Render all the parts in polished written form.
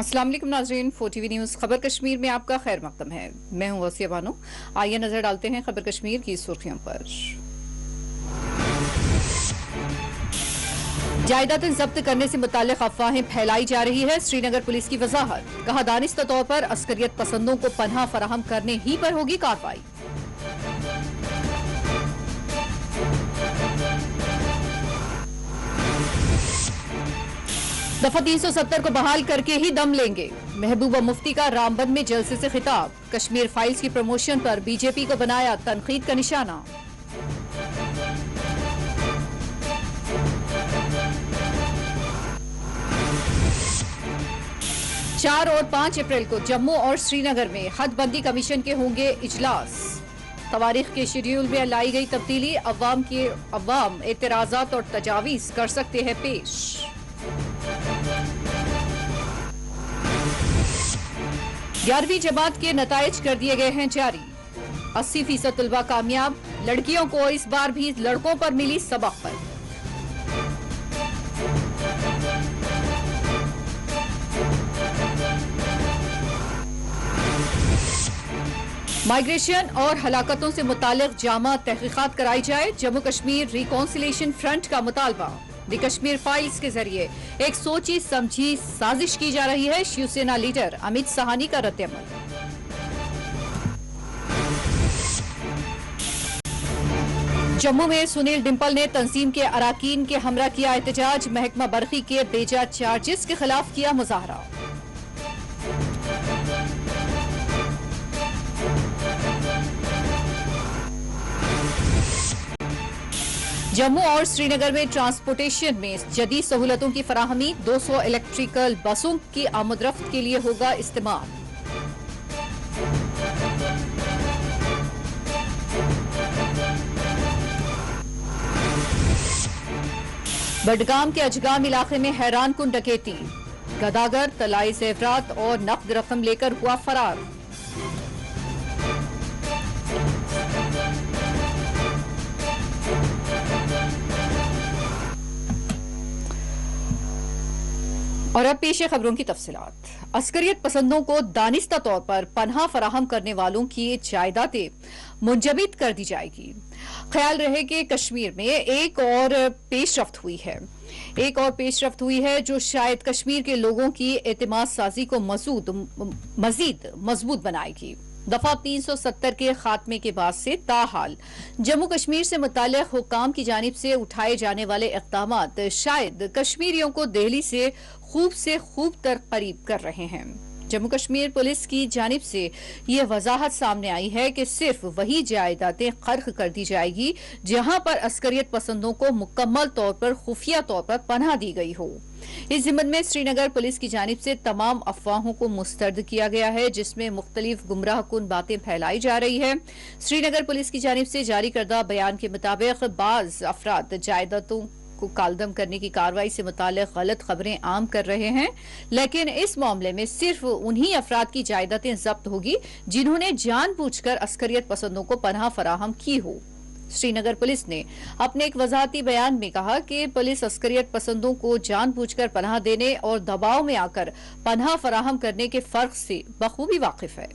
अस्सलाम वालेकुम नाज़रीन, 4TV न्यूज़ खबर कश्मीर में आपका खैर मकदम है। मैं हूं गौसिया बानो। आइए नजर डालते हैं खबर कश्मीर की सुर्खियों पर। जायदादें जब्त करने से मुताल्लिक अफवाहें फैलाई जा रही है। श्रीनगर पुलिस की वजाहत, कहा दानिस्ता तौर पर अस्करियत पसंदों को पनाह फराहम करने ही पर होगी कार्रवाई। दफा 370 को बहाल करके ही दम लेंगे। महबूबा मुफ्ती का रामबन में जलसे से खिताब, कश्मीर फाइल्स की प्रमोशन पर बीजेपी को बनाया तनकीद का निशाना। चार और 5 अप्रैल को जम्मू और श्रीनगर में हदबंदी कमीशन के होंगे इजलास। तवारीख के शेड्यूल में लाई गई तब्दीली, अवाम एतराजात और तजावीज कर सकते हैं पेश। 11वीं जमात के नताइज कर दिए गए हैं जारी। 80% तलबा कामयाब, लड़कियों को इस बार भी लड़कों पर मिली सबक। माइग्रेशन और हलाकतों से मुतालिक जामा तहकीकात कराई जाए। जम्मू कश्मीर रिकॉन्सिलेशन फ्रंट का मुतालबा, द कश्मीर फाइल्स के जरिए एक सोची समझी साजिश की जा रही है। शिवसेना लीडर अमित साहनी का रद्द-ए-अमल। जम्मू में सुनील डिंपल ने तंजीम के अराकीन के हमरा किया एहतजाज। महकमा बरखी के बेजा चार्जेस के खिलाफ किया मुजाहरा। जम्मू और श्रीनगर में ट्रांसपोर्टेशन में जदीद सहूलतों की फराहमी, 200 इलेक्ट्रिकल बसों की आमदरफ्त के लिए होगा इस्तेमाल। बडगाम के अजगाम इलाके में हैरान कुन डकैती, गदागर तलाई जेवरात और नकद रकम लेकर हुआ फरार। और अब पेश है खबरों की तफसीलात। अस्करियत पसंदों को दानिस्ता तौर पर पनाह फराहम करने वालों की जायदादें मुंजमद कर दी जाएगी। ख्याल रहे कि कश्मीर में एक और पेशरफ्त हुई है जो शायद कश्मीर के लोगों की एतमाद साजी को मजीद मजबूत बनाएगी। दफा 370 के खात्मे के बाद से ताहाल जम्मू कश्मीर से मुताल्लिक़ हुक्काम की जानिब से उठाए जाने वाले इक़दामात शायद कश्मीरियों को दिल्ली से खूब तर करीब कर रहे हैं। जम्मू कश्मीर पुलिस की जानिब से यह वजाहत सामने आई है कि सिर्फ वही जायदादें खर्क कर दी जाएगी जहां पर अस्करियत पसंदों को मुकम्मल तौर पर खुफिया तौर पर पनाह दी गई हो। इस जिम्मन में श्रीनगर पुलिस की जानिब से तमाम अफवाहों को मुस्तरद किया गया है जिसमें मुख्तलिफ गुमराह कुन बातें फैलाई जा रही है। श्रीनगर पुलिस की जानिब से जारी करदा बयान के मुताबिक बाज अफराद जायदादों को कालदम करने की कार्रवाई से मुताल्लिक़ गलत खबरें आम कर रहे हैं, लेकिन इस मामले में सिर्फ उन्हीं अफराद की जायदादें जब्त होगी जिन्होंने जानबूझकर अस्करियत पसंदों को पनाह फराहम की हो। श्रीनगर पुलिस ने अपने एक वजाहती बयान में कहा कि पुलिस अस्करियत पसंदों को जानबूझकर पनाह देने और दबाव में आकर पनाह फराहम करने के फर्क से बखूबी वाकिफ है।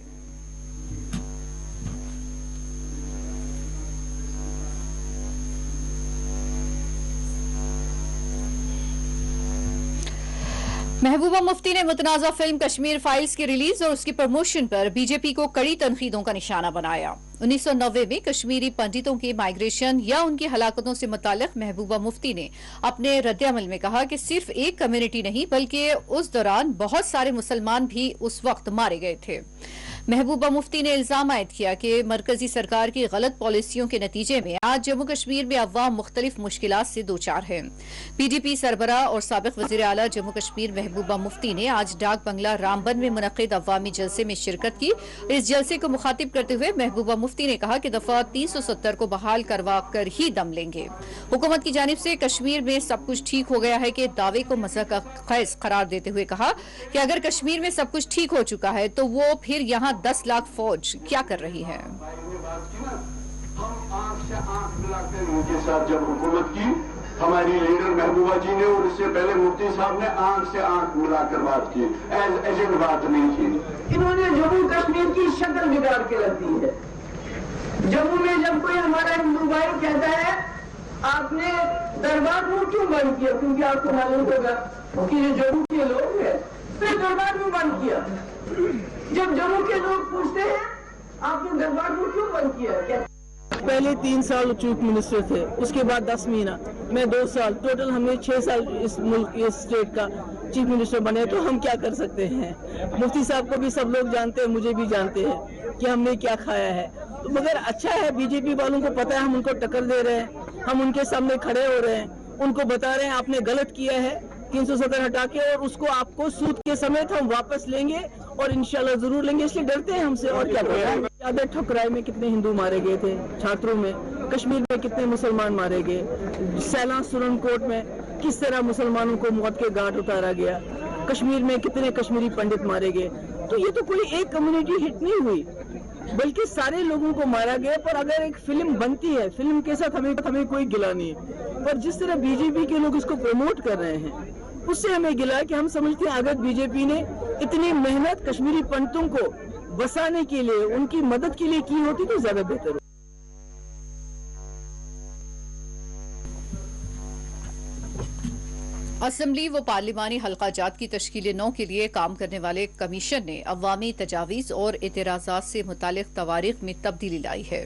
महबूबा मुफ्ती ने मुतनाज़ा फिल्म कश्मीर फाइल्स की रिलीज और उसकी प्रमोशन पर बीजेपी को कड़ी तनकीदों का निशाना बनाया। 1990 में कश्मीरी पंडितों की माइग्रेशन या उनकी हलाकतों से मुताल्लिक़ महबूबा मुफ्ती ने अपने रद्द-ए-अमल में कहा कि सिर्फ एक कम्युनिटी नहीं बल्कि उस दौरान बहुत सारे मुसलमान भी उस वक्त मारे गए थे। महबूबा मुफ्ती ने इल्जाम आयद किया कि मरकजी सरकार की गलत पॉलिसियों के नतीजे में आज जम्मू कश्मीर में अवाम मुख्तलिफ मुश्किलात से दो चार है। पीडीपी सरबराह और साबिक वज़ीर आला जम्मू कश्मीर महबूबा मुफ्ती ने आज डाक बंगला रामबन में मुनक़िद अवामी जलसे में शिरकत की। इस जलसे को मुखातिब करते हुए महबूबा मुफ्ती ने कहा कि दफा 370 को बहाल करवा कर ही दम लेंगे। हुकूमत की जानिब से कश्मीर में सब कुछ ठीक हो गया है के दावे को मज़ाक का खैस करार देते हुए कहा कि अगर कश्मीर में सब कुछ ठीक हो चुका है तो वो फिर यहाँ 10 लाख फौज क्या कर रही है। हम आंख से आंख मिलाकर उनके साथ जब हुकूमत की हमारी लीडर महबूबा जी ने और इससे पहले मुफ्ती साहब ने आंख से आंख मिलाकर बात की, एजेंट बात नहीं की। इन्होंने जम्मू कश्मीर की शक्ल बिगाड़ के रख दी है। जम्मू में जब कोई हमारा हिंदू भाई कहता है आपने दरबार को क्यों बंद किया, क्योंकि आपको मालूम होगा कि ये जम्मू के लोग हैं, फिर दरबार को बंद किया। जब जम्मू के लोग पूछते हैं आपने दरबार को क्यों बंद किया, क्या पहले 3 साल चीफ मिनिस्टर थे, उसके बाद 10 महीना, मैं 2 साल, टोटल हमने 6 साल इस मुल्क इस स्टेट का चीफ मिनिस्टर बने। तो हम क्या कर सकते हैं? मुफ्ती साहब को भी सब लोग जानते हैं, मुझे भी जानते हैं कि हमने क्या खाया है। तो मगर अच्छा है, बीजेपी वालों को पता है हम उनको टक्कर दे रहे हैं, हम उनके सामने खड़े हो रहे हैं, उनको बता रहे हैं आपने गलत किया है 370 हटा के, और उसको आपको सूद के समेत हम वापस लेंगे और इंशाल्लाह जरूर लेंगे, इसलिए डरते हैं हमसे। और क्या पता है ज्यादा ठुकराई में कितने हिंदू मारे गए थे, छात्रों में, कश्मीर में कितने मुसलमान मारे गए, सैलान सुरनकोट में किस तरह मुसलमानों को मौत के घाट उतारा गया, कश्मीर में कितने कश्मीरी पंडित मारे गए। तो ये तो कोई एक कम्युनिटी हिट नहीं हुई, बल्कि सारे लोगों को मारा गया। पर अगर एक फिल्म बनती है, फिल्म के साथ हमें कोई गिला नहीं, पर जिस तरह बीजेपी के लोग इसको प्रमोट कर रहे हैं उससे हमें गिला है कि हम समझते हैं अगर बीजेपी ने इतनी मेहनत कश्मीरी पंडितों को बसाने के लिए, उनकी मदद के लिए की होती तो ज्यादा बेहतर होता। असेंबली व पार्लिमानी हल्का जात की तश्कील 9 के लिए काम करने वाले कमीशन ने अवामी तजावीज़ और एतराज़ात से मुतालिक तवारीख में तब्दीली लाई है।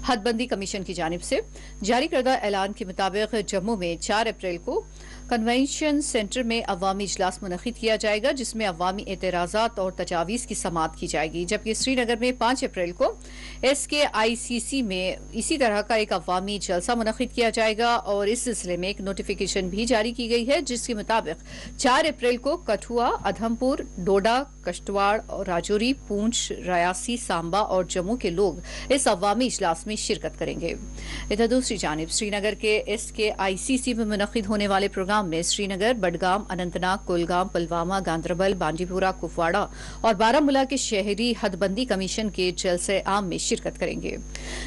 हदबंदी कमीशन की जानिब से जारी करदा ऐलान के मुताबिक जम्मू में 4 अप्रैल को कन्वेंशन सेंटर में अवामी इजलास मुनक़िद किया जाएगा, जिसमें अवामी एतराज़ात और तजावीज़ की समाअत की जाएगी। जबकि श्रीनगर में 5 अप्रैल को SKICC में इसी तरह का एक अवामी जलसा मुनक़िद किया जाएगा और इस सिलसिले में एक नोटिफिकेशन भी जारी की गई है, जिसके मुताबिक 4 अप्रैल को कठुआ, अधमपुर, डोडा, कश्तवाड़, राजौरी, पूंछ, रियासी, सांबा और जम्मू के लोग इस अवामी इजलास में शिरकत करेंगे। इधर दूसरी जानिब श्रीनगर के SKICC में मुनक़िद होने वाले प्रोग्राम में श्रीनगर, बडगाम, अनंतनाग, कुलगाम, पुलवामा, गांदरबल, बांडीपुरा, कुपवाड़ा और बारामूला के शहरी हदबंदी कमीशन के जलसे आम में शिरकत करेंगे।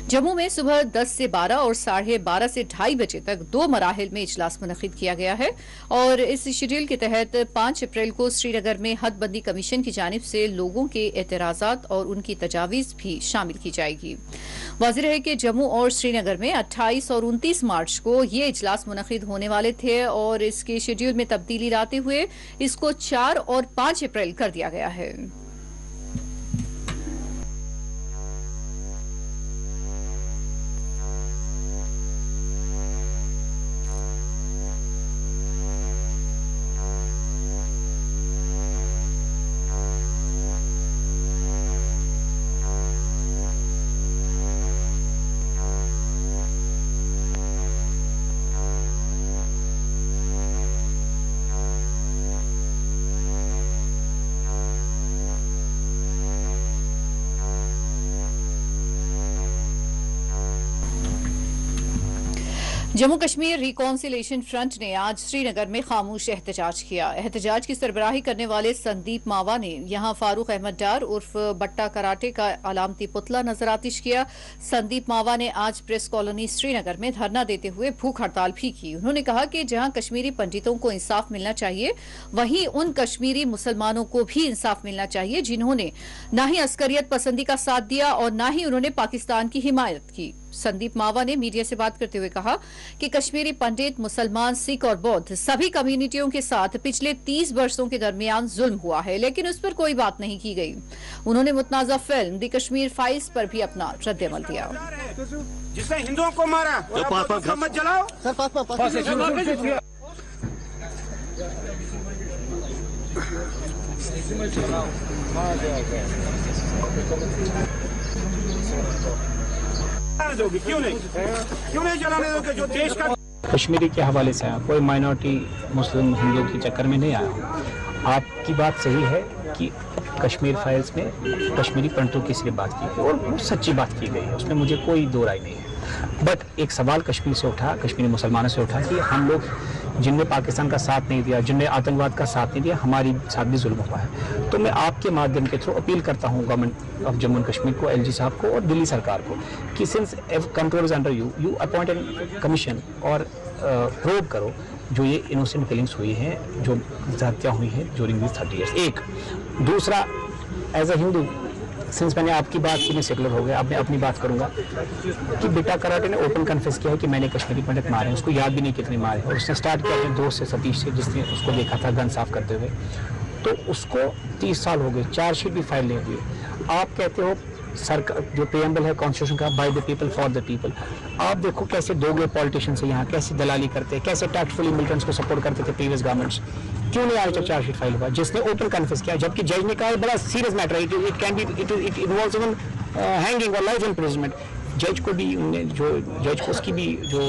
जम्मू में सुबह 10 से 12 और 12:30 से 2:30 बजे तक 2 मराहिल में इजलास मुनक़िद किया गया है और इस शेड्यूल के तहत 5 अप्रैल को श्रीनगर में हदबंदी कमीशन की जानिब से लोगों के एतराज़ात और उनकी तजावीज़ भी शामिल की जाएगी। वाज़ेह है कि जम्मू और श्रीनगर में 28 और 29 मार्च को ये इजलास मुनक़िद होने वाले थे और इसके शेड्यूल में तब्दीली लाते हुए इसको 4 और 5 अप्रैल कर दिया गया है। जम्मू कश्मीर रिकॉन्सिलेशन फ्रंट ने आज श्रीनगर में खामोश एहतजाज किया। एहतजाज की सरबराही करने वाले संदीप मावा ने यहां फारूक अहमद डार उर्फ बट्टा कराटे का अलामती पुतला नजर आतिश किया। संदीप मावा ने आज प्रेस कॉलोनी श्रीनगर में धरना देते हुए भूख हड़ताल भी की। उन्होंने कहा कि जहां कश्मीरी पंडितों को इंसाफ मिलना चाहिए, वहीं उन कश्मीरी मुसलमानों को भी इंसाफ मिलना चाहिए जिन्होंने न ही अस्करियत पसंदी का साथ दिया और न ही उन्होंने पाकिस्तान की हिमायत की। संदीप मावा ने मीडिया से बात करते हुए कहा कि कश्मीरी पंडित, मुसलमान, सिख और बौद्ध सभी कम्युनिटियों के साथ पिछले 30 वर्षों के दरमियान जुल्म हुआ है, लेकिन उस पर कोई बात नहीं की गई। उन्होंने मुतनाज़ा फिल्म द कश्मीर फाइल्स पर भी अपना रद्द-ए-अमल दिया। जिसने हिंदुओं को मारा मत जलाओ। क्यों नहीं जलाने दोगे जो देश का। कश्मीरी के हवाले से आया, कोई माइनॉरिटी मुस्लिम हिंदू के चक्कर में नहीं आया हूँ। आपकी बात सही है कि कश्मीर फाइल्स में कश्मीरी पंडितों की सिर्फ बात की गई और वो सच्ची बात की गई है, उसमें मुझे कोई दो राय नहीं है। बट एक सवाल कश्मीर से उठा, कश्मीरी मुसलमानों से उठा कि हम लोग जिनने पाकिस्तान का साथ नहीं दिया, जिनने आतंकवाद का साथ नहीं दिया, हमारी साथ भी जुल्म हुआ है। तो मैं आपके माध्यम के थ्रू अपील करता हूँ government of Jammu and Kashmir को, एलजी साहब को और दिल्ली सरकार को कि since control is under you appoint an commission और प्रोब करो जो ये इनोसेंट किलिंग्स हुई हैं, जो हत्या हुई है ड्यूरिंग दिस 30 ईयर्स। एक दूसरा, एज अ हिंदू, सिंस मैंने आपकी बात की मैं सेकुलर हो गया, अब मैं अपनी बात करूंगा कि बेटा कराटे ने ओपन कन्फेस किया है कि मैंने कश्मीरी पंडित मारे हैं। उसको याद भी नहीं कितने मारे, और उसने स्टार्ट किया अपने दोस्त से, सतीश से, जिसने उसको देखा था गन साफ करते हुए। तो उसको 30 साल हो गए, चार्जशीट भी फाइल नहीं हुई। आप कहते हो सरकार, जो प्रीएम्बल है कॉन्स्टिट्यूशन का, by the people for the people, आप देखो कैसे दोगे पॉलिटिशियंस से यहाँ, कैसे दलाली करते हैं, कैसे टैक्टफुली मिलिटेंट्स को सपोर्ट करते थे प्रीवियस गवर्नमेंट्स। क्यों नहीं आज तक चार्जशीट फाइल हुआ जिसने ओपन कन्फेस किया, जबकि जज ने कहा बड़ा सीरियस मैटर है, it can be it involves even hanging और लाइफ इम्प्रिजनमेंट। जज को भी उन्होंने, जो जज को उसकी भी जो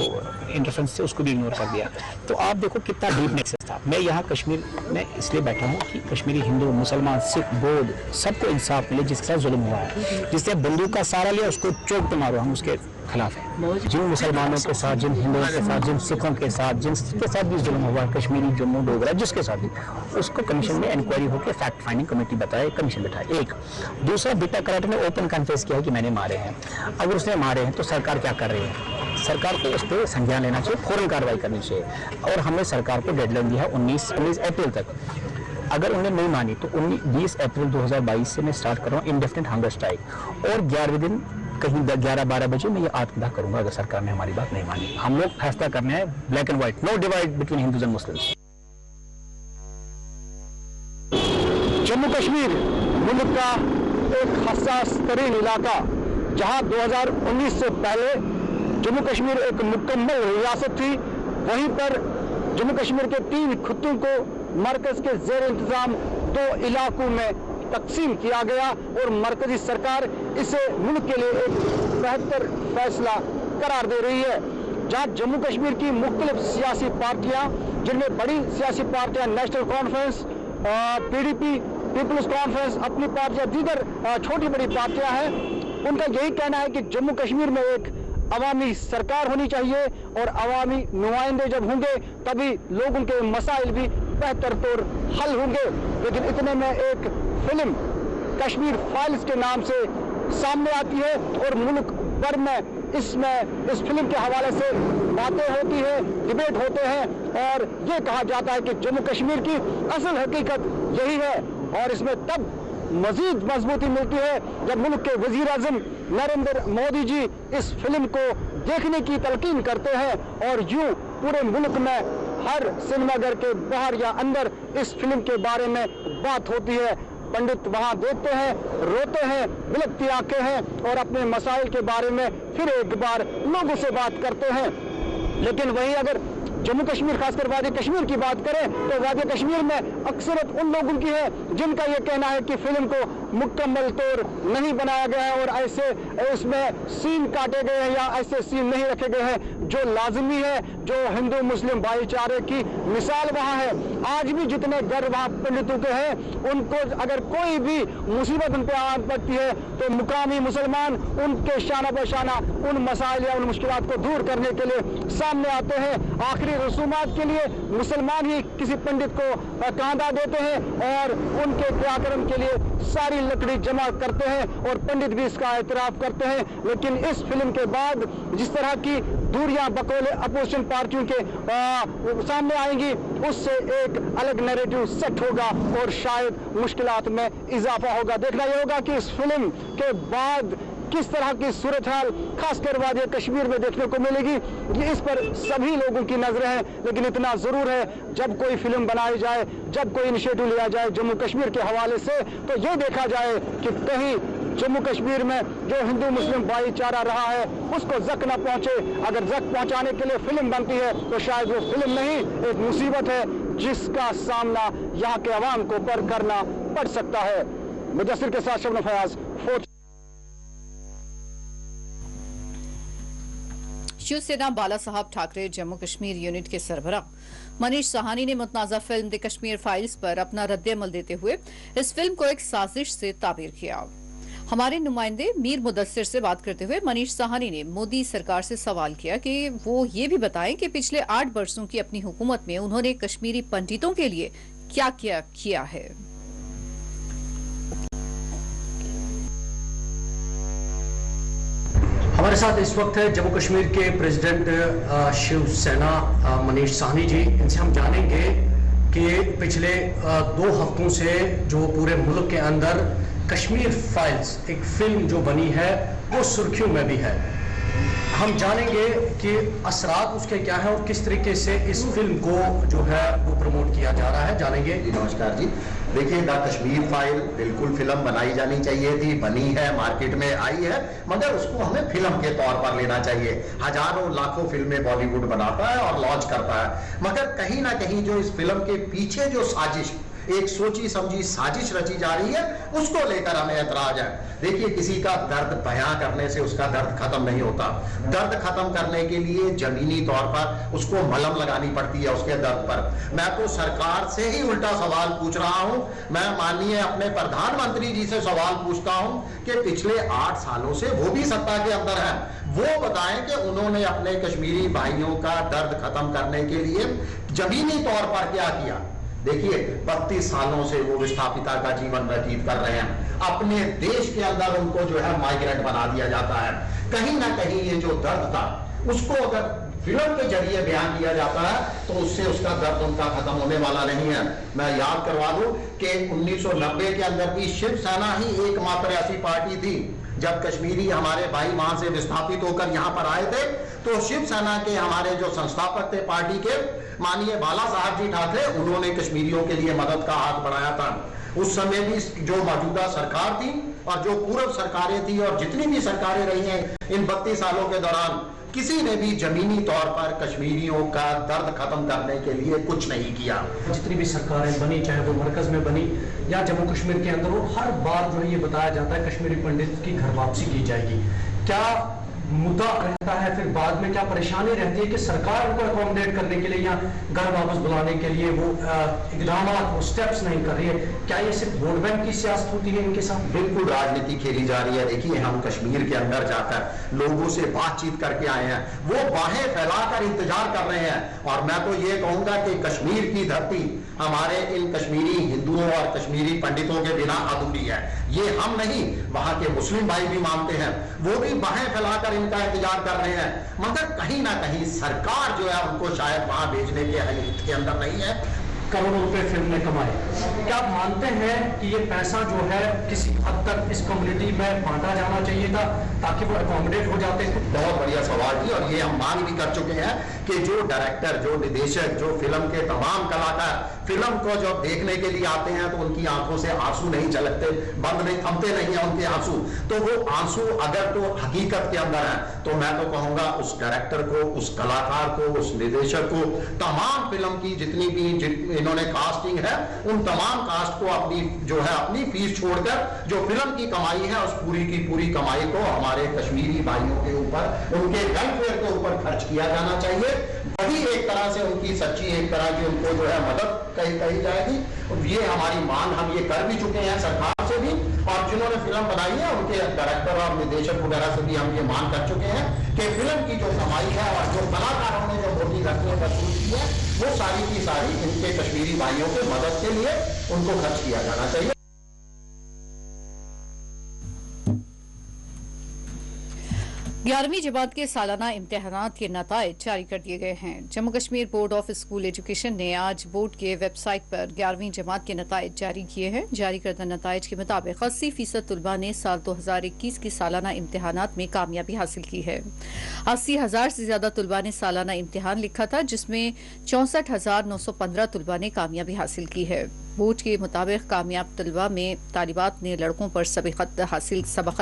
इंटरफेरेंस थे उसको भी इग्नोर कर दिया। तो आप देखो कितना डीप नेक्सस था। मैं यहाँ कश्मीर में इसलिए बैठा हूँ कि कश्मीरी हिंदू, मुसलमान, सिख, बौद्ध सबको इंसाफ मिले जिसके साथ जुल्म हुआ है। जिसने बंदूक का सहारा लिया उसको चौक पे मारो, हम उसके खिलाफ है। जिन मुसलमानों के साथ, जिन हिंदुओं के साथ, जिन सिखों के साथ, जिनके साथ भी जुल्म हुआ, कश्मीरी, जम्मू, डोगरा, जिसके साथ भी, उसको कमीशन में इंक्वायरी होकर फैक्ट फाइंडिंग कमेटी बताए, कमीशन बैठाए। एक दूसरा, बेटा कराटे ने ओपन कन्फेस किया है कि मैंने मारे हैं। अगर उसने मारे हैं तो सरकार क्या कर रही है? सरकार को उस पर संज्ञान लेना चाहिए, फौरन कार्रवाई करनी चाहिए। और हमने सरकार को डेडलाइन दिया है 19 अप्रैल तक। अगर उन्हें नहीं मानी तो 20 अप्रैल 2022 से मैं स्टार्ट कर रहा हूँ इंडेफिनिट हंगर स्ट्राइक, और 11वें दिन कहीं 11-12 बजे मैं ये आत्मदाह करूंगा अगर सरकार ने हमारी बात नहीं मानी। हम लोग फैसला करने हैं black and white, no divide between Hindus and Muslims. Jammu Kashmir मुल्क का एक हसास तरीन इलाका, जहां 2019 से पहले जम्मू कश्मीर एक मुकम्मल रियासत थी, वहीं पर जम्मू कश्मीर के 3 खित्तों को मरकज के जेर इंतजाम 2 इलाकों में तकसीम किया गया, और मरकजी सरकार इसे मुल्क के लिए एक बेहतर फैसला करार दे रही है। जहां जम्मू कश्मीर की मुख्तलिफ सियासी पार्टियां, जिनमें बड़ी सियासी पार्टियां नेशनल कॉन्फ्रेंस, PDP, पीपल्स कॉन्फ्रेंस, अपनी पार्टियां, दीगर छोटी बड़ी पार्टियां हैं, उनका यही कहना है कि जम्मू कश्मीर में एक अवामी सरकार होनी चाहिए, और अवामी नुमाइंदे जब होंगे तभी लोगों के मसाइल भी बेहतर तौर हल होंगे। लेकिन इतने में एक फिल्म कश्मीर फाइल्स के नाम से सामने आती है, और मुल्क भर में इस फिल्म के हवाले से बातें होती है, डिबेट होते हैं, और ये कहा जाता है कि जम्मू कश्मीर की असल हकीकत यही है। और इसमें तब मजीद मजबूती मिलती है जब मुल्क के वजीर आजम नरेंद्र मोदी जी इस फिल्म को देखने की तलकीन करते हैं, और यूं पूरे मुल्क में हर सिनेमाघर के बाहर या अंदर इस फिल्म के बारे में बात होती है। पंडित वहां देखते हैं, रोते हैं, बिलखती आंखें हैं, और अपने मसाइल के बारे में फिर एक बार लोगों से बात करते हैं। लेकिन वहीं अगर जम्मू कश्मीर, खासकर वादी कश्मीर की बात करें तो वादी कश्मीर में अक्सरत उन लोगों की है जिनका यह कहना है कि फिल्म को मुकम्मल तौर नहीं बनाया गया है, और ऐसे इसमें सीन काटे गए हैं या ऐसे सीन नहीं रखे गए हैं जो लाजमी है, जो हिंदू मुस्लिम भाईचारे की मिसाल वहाँ है। आज भी जितने घर वहाँ पंडितों के हैं, उनको अगर कोई भी मुसीबत उन पर आ पड़ती है तो मुकामी मुसलमान उनके शाना बशाना उन मसाइल या उन मुश्किलात को दूर करने के लिए सामने आते हैं। आखिरी रसूमात के लिए मुसलमान ही किसी पंडित को कांधा देते हैं, और उनके क्रियाक्रम के लिए सारी लकड़ी जमा करते हैं, और पंडित भी इसका एतराफ करते हैं। लेकिन इस फिल्म के बाद जिस तरह की दूरियां बकौले अपोजिशन पार्टियों के सामने आएंगी, उससे एक अलग नैरेटिव सेट होगा, और शायद मुश्किलात में इजाफा होगा। देखना यह होगा कि इस फिल्म के बाद किस तरह की सूरत हाल खासकर वादी कश्मीर में देखने को मिलेगी। ये इस पर सभी लोगों की नजरें हैं, लेकिन इतना जरूर है जब कोई फिल्म बनाई जाए, जब कोई इनिशिएटिव लिया जाए जम्मू कश्मीर के हवाले से, तो ये देखा जाए कि कहीं जम्मू कश्मीर में जो हिंदू मुस्लिम भाईचारा रहा है उसको जक न पहुंचे। अगर जक पहुंचाने के लिए फिल्म बनती है तो शायद वो फिल्म नहीं, एक मुसीबत है जिसका सामना यहाँ के अवाम को पर करना पड़ सकता है। मुदस्सिर के साथ शबनम फयाज, शिवसेना बाला साहब ठाकरे जम्मू कश्मीर यूनिट के सरबराह मनीष साहनी ने मुतनाज़ा फिल्म द कश्मीर फाइल्स पर अपना रद्द-ए-अमल देते हुए इस फिल्म को एक साजिश से ताबीर किया। हमारे नुमाइंदे मीर मुदस्सिर से बात करते हुए मनीष साहनी ने मोदी सरकार से सवाल किया कि वो ये भी बताएं कि पिछले 8 वर्षों की अपनी हुकूमत में उन्होंने कश्मीरी पंडितों के लिए क्या क्या किया है। हमारे साथ इस वक्त है जम्मू कश्मीर के प्रेसिडेंट शिवसेना मनीष साहनी जी। इनसे हम जानेंगे कि पिछले 2 हफ्तों से जो पूरे मुल्क के अंदर कश्मीर फाइल्स एक फिल्म जो बनी है वो सुर्खियों में भी है। हम जानेंगे कि असरात उसके क्या है और किस तरीके से इस फिल्म को जो है वो प्रमोट किया जा रहा है, जानेंगे। नमस्कार जी। देखिए, द कश्मीर फाइल बिल्कुल फिल्म बनाई जानी चाहिए थी, बनी है, मार्केट में आई है, मगर उसको हमें फिल्म के तौर पर लेना चाहिए। हजारों लाखों फिल्में बॉलीवुड बनाता है और लॉन्च करता है, मगर कहीं ना कहीं जो इस फिल्म के पीछे जो साजिश, एक सोची समझी साजिश रची जा रही है, उसको लेकर हमें ऐतराज है। देखिए, किसी का दर्द बयां करने से उसका दर्द खत्म नहीं होता। दर्द खत्म करने के लिए जमीनी तौर पर उसको मलहम लगानी पड़ती है उसके दर्द पर। मैं तो सरकार से ही उल्टा सवाल पूछ रहा हूं। मैं माननीय अपने प्रधानमंत्री जी से सवाल पूछता हूं कि पिछले 8 सालों से वो भी सत्ता के अंदर है, वो बताएं कि उन्होंने अपने कश्मीरी भाइयों का दर्द खत्म करने के लिए जमीनी तौर पर क्या किया। देखिए, 32 सालों से वो विस्थापिता का जीवन व्यतीत कर रहे हैं। अपने देश के अंदर उनको जो है माइग्रेंट बना दिया जाता है। कहीं ना कहीं ये जो दर्द था उसको अगर फिल्म के जरिए बयान किया जाता है तो उससे उसका दर्द उनका खत्म होने वाला नहीं है। मैं याद करवा दूं कि 1990 के अंदर भी शिवसेना ही एकमात्र ऐसी पार्टी थी, जब कश्मीरी हमारे भाई वहां से विस्थापित होकर यहाँ पर आए थे तो शिवसेना के हमारे जो संस्थापक थे पार्टी के, माननीय बाला साहब जी ठाकरे, उन्होंने कश्मीरियों के लिए मदद का हाथ बढ़ाया था। उस समय भी जो मौजूदा सरकार थी और जो पूर्व सरकारें थी और जितनी भी सरकारें रही हैं इन 32 सालों के दौरान, किसी ने भी जमीनी तौर पर कश्मीरियों का दर्द खत्म करने के लिए कुछ नहीं किया। जितनी भी सरकारें बनी, चाहे वो मरकज में बनी या जम्मू कश्मीर के अंदर, वो हर बार जो है ये बताया जाता है कश्मीरी पंडित की घर वापसी की जाएगी। क्या मुद्दा रहता है फिर बाद में, क्या परेशानी रहती है कि सरकार उनको अकोमोडेट करने के लिए या घर वापस बुलाने के लिए वो इकदाम, वो स्टेप्स नहीं कर रही है? क्या ये सिर्फ वोट बैंक की सियासत होती है इनके साथ? बिल्कुल राजनीति खेली जा रही है। देखिए, हम कश्मीर के अंदर जाकर लोगों से बातचीत करके आए हैं, वो बाहें फैलाकर इंतजार कर रहे हैं। और मैं तो ये कहूंगा कि कश्मीर की धरती हमारे इन कश्मीरी हिंदुओं और कश्मीरी पंडितों के बिना अधूरी है। ये हम नहीं, वहां के मुस्लिम भाई भी मानते हैं, वो भी बाहें फैलाकर इनका इंतजार कर रहे हैं। मगर कहीं ना कहीं सरकार जो है उनको शायद वहां भेजने के हित के अंदर नहीं है। करोड़ों रुपए फिल्म ने कमाए, क्या आप मानते हैं कि ये पैसा जो है किसी हद तक इस कम्युनिटी में बांटा जाना चाहिए था ताकि वो अकोमोडेट हो जाते थे? बहुत बढ़िया सवाल जी, और ये हम मांग भी कर चुके हैं कि जो डायरेक्टर, जो निदेशक, जो फिल्म के तमाम कलाकार फिल्म को जब देखने के लिए आते हैं तो उनकी आंखों से आंसू नहीं झलकते, बंद नहीं, थमते नहीं है उनके आंसू। तो वो आंसू अगर तो हकीकत के अंदर है तो मैं तो कहूंगा उस डायरेक्टर को, उस कलाकार को, उस निदेशक को, तमाम फिल्म की जितनी भी इन्होंने कास्टिंग है, उन तमाम कास्ट को अपनी जो है अपनी फीस छोड़कर जो फिल्म की कमाई है उस पूरी की पूरी कमाई को हमारे कश्मीरी भाइयों के ऊपर, उनके वेलफेयर के ऊपर खर्च किया जाना चाहिए। वही एक तरह से उनकी सच्ची, एक तरह की उनको जो है मदद कही जाएगी। ये हमारी मांग हम ये कर भी चुके हैं सरकार से भी, और जिन्होंने फिल्म बनाई है उनके डायरेक्टर और निदेशक वगैरह से भी हम ये मांग कर चुके हैं कि फिल्म की जो कमाई है और जो कलाकारों ने जो मोटी रकमें वसूल की है वो सारी की सारी इनके कश्मीरी भाइयों के मदद के लिए उनको खर्च किया जाना चाहिए। 11वीं जमात के सालाना इम्तिहानात के नताइज जारी कर दिए गए हैं। Jammu Kashmir board of school education ने आज बोर्ड के वेबसाइट पर 11वीं जमात के नताइज जारी किए हैं। जारी करदा नताइज के मुताबिक 80% तुलबा ने साल 2021 की सालाना इम्तिहानात में कामयाबी हासिल की है। 80,000 से ज्यादा तुलबा ने सालाना इम्तिहान लिखा था, जिसमें 64,915 तुलबा ने कामयाबी हासिल की है। बोर्ड के मुताबिक कामयाब तलबा में तालिबात ने लड़कों पर सबकत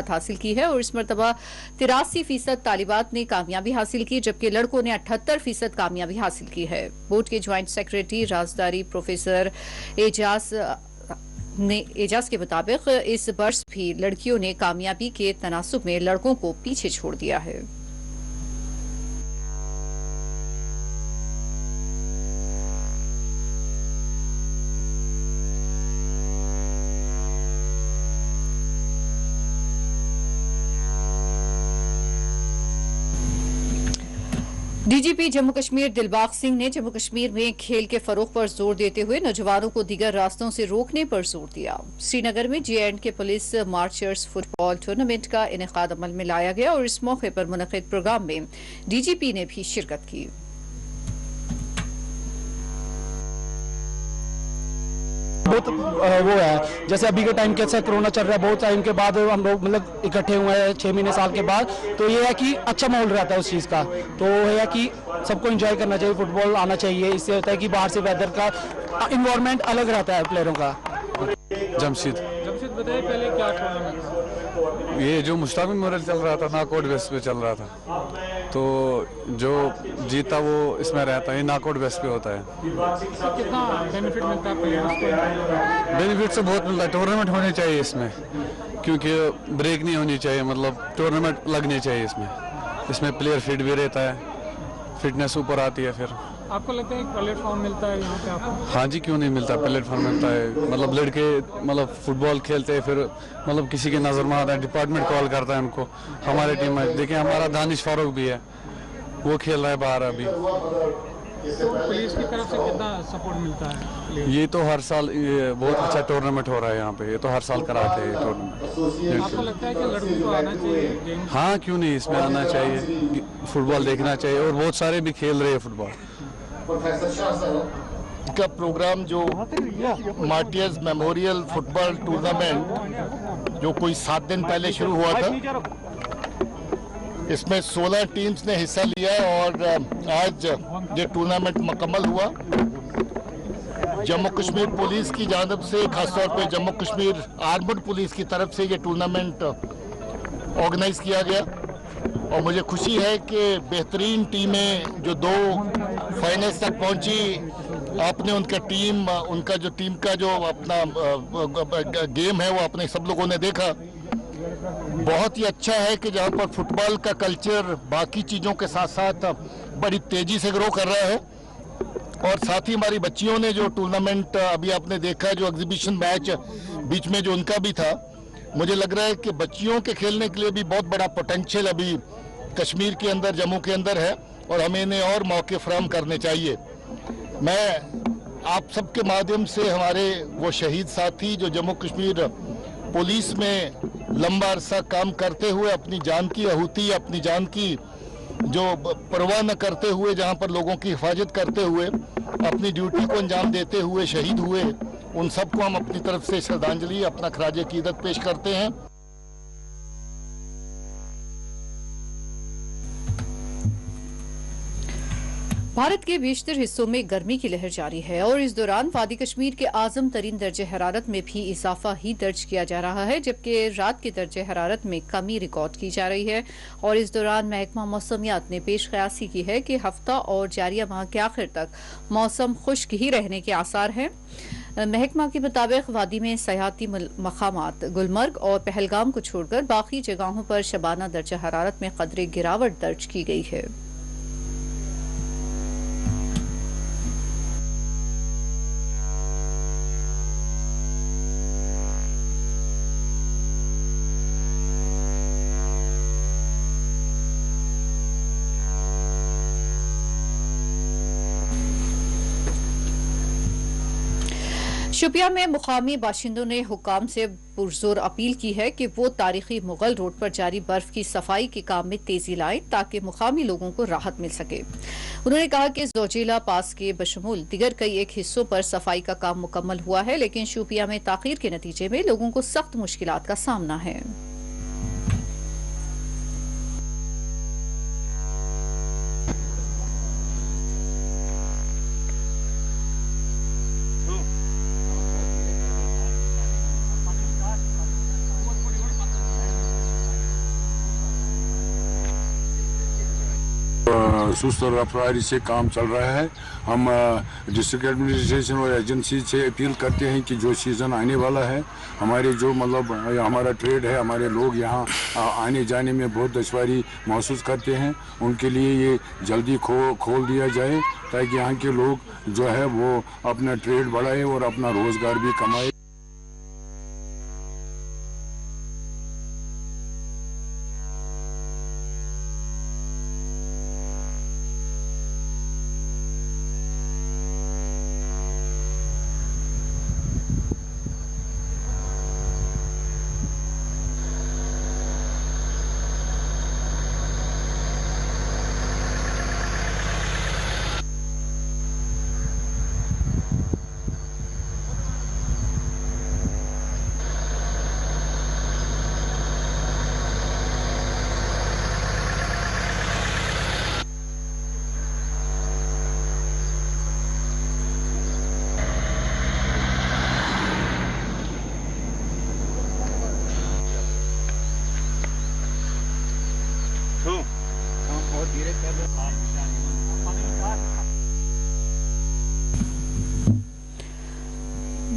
हासिल की है और इस मरतबा 83% तालिबात ने कामयाबी हासिल की, जबकि लड़कों ने 78% कामयाबी हासिल की है। बोर्ड के ज्वाइंट सेक्रेटरी राजदारी प्रोफेसर एजाज के मुताबिक इस वर्ष भी लड़कियों ने कामयाबी के तनासुब में लड़कों को पीछे छोड़ दिया है। डीजीपी जम्मू कश्मीर दिलबाग सिंह ने जम्मू कश्मीर में खेल के फरोग पर जोर देते हुए नौजवानों को दीगर रास्तों से रोकने पर जोर दिया। श्रीनगर में J&K police marchers football tournament का इनेकाद अमल में लाया गया और इस मौके पर मुनक्किद प्रोग्राम में डीजीपी ने भी शिरकत की। बहुत वो है, जैसे अभी के टाइम कैसे कोरोना चल रहा है, बहुत टाइम के बाद हम लोग मतलब इकट्ठे हुए हैं 6 महीने साल के बाद, तो ये है कि अच्छा माहौल रहता है उस चीज़ का। तो है कि सबको एंजॉय करना चाहिए, फुटबॉल आना चाहिए। इससे होता है कि बाहर से वेदर का इन्वायरमेंट अलग रहता है प्लेयरों का। जमशेद बताइए पहले क्या टूर्नामेंट? ये जो मुश्ताक मेमोरियल चल रहा था, नॉकआउट बेस पे चल रहा था, तो जो जीता वो इसमें रहता है, नॉकआउट बेस पे होता है। कितना बेनिफिट मिलता है प्लेयर्स को? बेनिफिट से बहुत मिलता है। टूर्नामेंट होने चाहिए इसमें, क्योंकि ब्रेक नहीं होनी चाहिए, मतलब टूर्नामेंट लगनी चाहिए इसमें प्लेयर फिट भी रहता है, फिटनेस ऊपर आती है। फिर आपको लगता है एक प्लेटफॉर्म मिलता है यहाँ पे आपको? हाँ जी, क्यों नहीं मिलता, प्लेटफॉर्म मिलता है। मतलब लड़के मतलब फुटबॉल खेलते हैं, फिर मतलब किसी की नज़र में आता है, डिपार्टमेंट कॉल करता है उनको। हमारे टीम में देखिए, हमारा दानिश फारूक भी है, वो खेल रहा है बाहर अभी। तो पुलिस की तरफ से कितना सपोर्ट मिलता है? ये तो हर साल ये बहुत अच्छा टूर्नामेंट हो रहा है यहाँ पे, ये तो हर साल कराते हैं टूर्नामेंट। आपको लगता है कि लड़कों को आना चाहिए? हाँ, क्यों नहीं, इसमें आना चाहिए, फुटबॉल देखना चाहिए, और बहुत सारे भी खेल रहे हैं फुटबॉल। का प्रोग्राम जो मार्टियर्स मेमोरियल फुटबॉल टूर्नामेंट जो कोई 7 दिन पहले शुरू हुआ था, इसमें 16 टीम्स ने हिस्सा लिया और आज ये टूर्नामेंट मुकम्मल हुआ। जम्मू कश्मीर पुलिस की जानिब से, खासतौर पे जम्मू कश्मीर आर्मड पुलिस की तरफ से ये टूर्नामेंट ऑर्गेनाइज किया गया और मुझे खुशी है कि बेहतरीन टीमें जो 2 फाइनल्स तक पहुंची, आपने उनका जो टीम का जो अपना गेम है वो अपने सब लोगों ने देखा। बहुत ही अच्छा है कि जहां पर फुटबॉल का कल्चर बाकी चीज़ों के साथ साथ बड़ी तेज़ी से ग्रो कर रहा है, और साथ ही हमारी बच्चियों ने जो टूर्नामेंट अभी आपने देखा, जो एग्जीबिशन मैच बीच में जो उनका भी था, मुझे लग रहा है कि बच्चियों के खेलने के लिए भी बहुत बड़ा पोटेंशियल अभी कश्मीर के अंदर, जम्मू के अंदर है, और हमें इन्हें और मौके फराहम करने चाहिए। मैं आप सबके माध्यम से हमारे वो शहीद साथी जो जम्मू कश्मीर पुलिस में लंबा अरसा काम करते हुए अपनी जान की आहुति, अपनी जान की जो परवाह न करते हुए, जहां पर लोगों की हिफाजत करते हुए अपनी ड्यूटी को अंजाम देते हुए शहीद हुए, उन सबको हम अपनी तरफ से श्रद्धांजलि, अपना खराज अकीदत पेश करते हैं। भारत के बेशतर हिस्सों में गर्मी की लहर जारी है और इस दौरान वादी कश्मीर के आजम तरीन दर्जे हरारत में भी इजाफा ही दर्ज किया जा रहा है, जबकि रात के दर्जे हरारत में कमी रिकॉर्ड की जा रही है। और इस दौरान महकमा मौसमियात ने पेश कयासी की है कि हफ्ता और जारिया माह के आखिर तक मौसम खुश्क ही रहने के आसार हैं। महकमा के मुताबिक वादी में सयाहती मकामात गुलमर्ग और पहलगाम को छोड़कर बाकी जगहों पर शबाना दर्जा हरारत में कदरे गिरावट दर्ज की गई है। शोपियां में मुकामी बाशिंदों ने हुकाम से पुरजोर अपील की है कि वो तारीखी मुगल रोड पर जारी बर्फ की सफाई के काम में तेजी लाएं ताकि मुकामी लोगों को राहत मिल सके। उन्होंने कहा कि जोजिला पास के बशमूल दिगर कई एक हिस्सों पर सफाई का काम मुकम्मल हुआ है, लेकिन शोपियां में ताखीर के नतीजे में लोगों को सख्त मुश्किलात का सामना है। सुस्त और रफ्तारी से काम चल रहा है। हम डिस्ट्रिक्ट एडमिनिस्ट्रेशन और एजेंसी से अपील करते हैं कि जो सीज़न आने वाला है, हमारे जो मतलब हमारा ट्रेड है, हमारे लोग यहाँ आने जाने में बहुत दुश्वारी महसूस करते हैं, उनके लिए ये जल्दी खोल दिया जाए ताकि यहाँ के लोग जो है वो अपना ट्रेड बढ़ाए और अपना रोज़गार भी कमाए।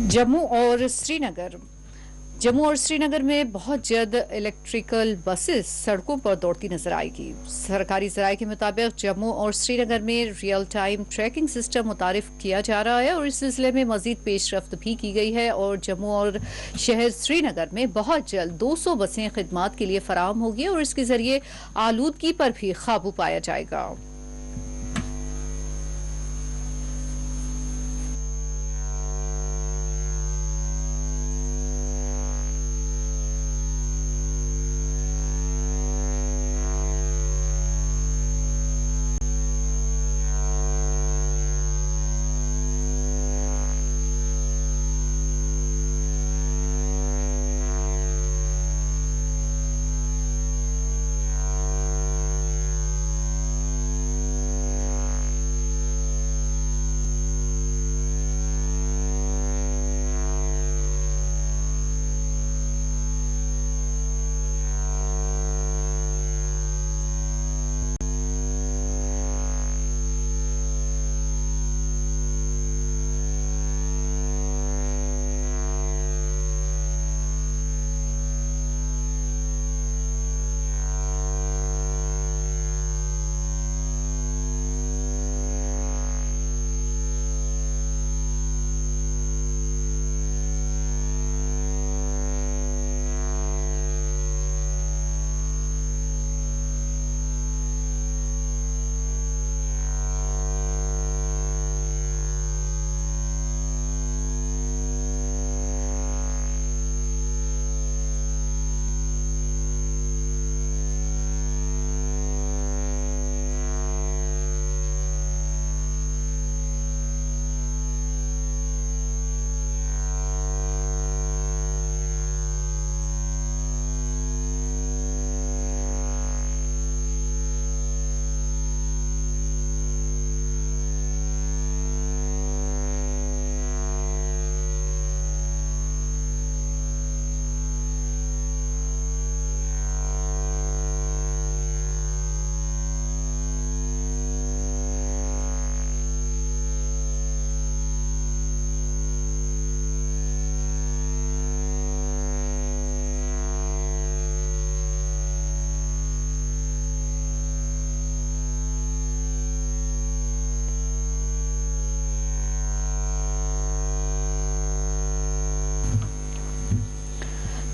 जम्मू और श्रीनगर में बहुत जल्द इलेक्ट्रिकल बसेस सड़कों पर दौड़ती नजर आएगी। सरकारी ज़राए के मुताबिक जम्मू और श्रीनगर में रियल टाइम ट्रैकिंग सिस्टम मुतारिफ किया जा रहा है और इस सिलसिले में मजीद पेशरफ्त भी की गई है और जम्मू और शहर श्रीनगर में बहुत जल्द 200 बसें खिदमात के लिए फराहम होगी और इसके जरिए आलूदगी पर भी काबू पाया जाएगा।